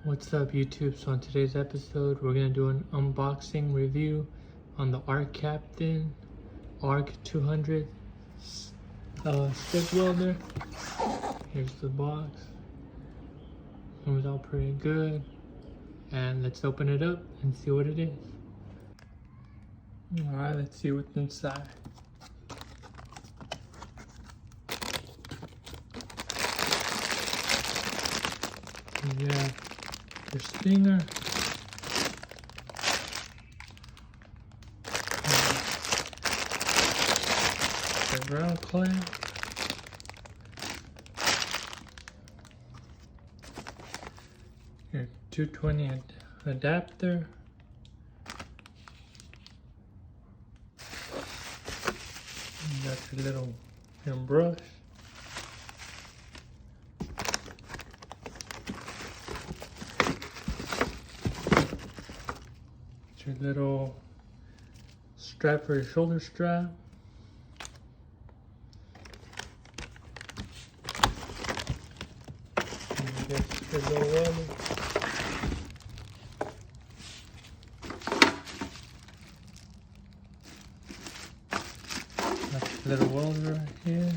What's up YouTube? So on today's episode we're going to do an unboxing review on the ARCCAPTAIN ARC200 stick welder. Here's the box. Comes out pretty good, and let's open it up and see what it is. Alright, let's see what's inside. Yeah, your stinger, the ground clamp, your 220 adapter, you got your brush, your little strap for your shoulder strap, and this your little welder, that's a little welder right here.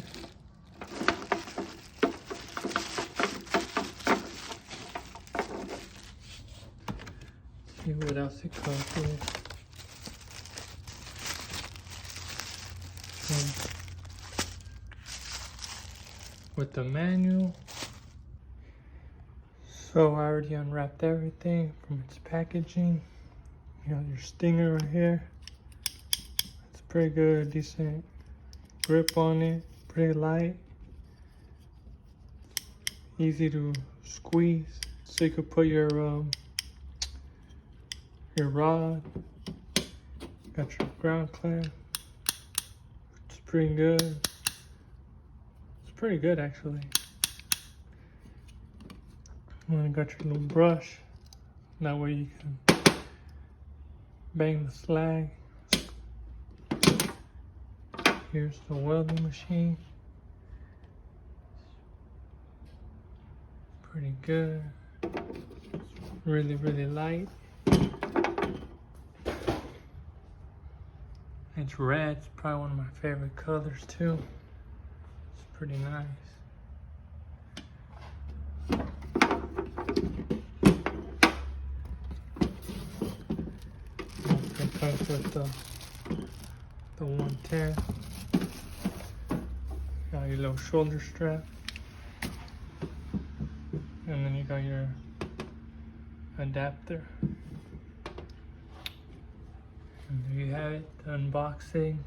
See what else it comes with. With the manual. So I already unwrapped everything from its packaging. You got your stinger right here. It's pretty good, decent grip on it, pretty light, easy to squeeze. So you could put your rod. Got your ground clamp. It's pretty good. It's pretty good actually. And you got your little brush. That way you can bang the slag. Here's the welding machine. Pretty good. Really, really light. It's red. It's probably one of my favorite colors too. It's pretty nice. It comes with the 110. Got your little shoulder strap, and then you got your adapter. And there you have it, the unboxing.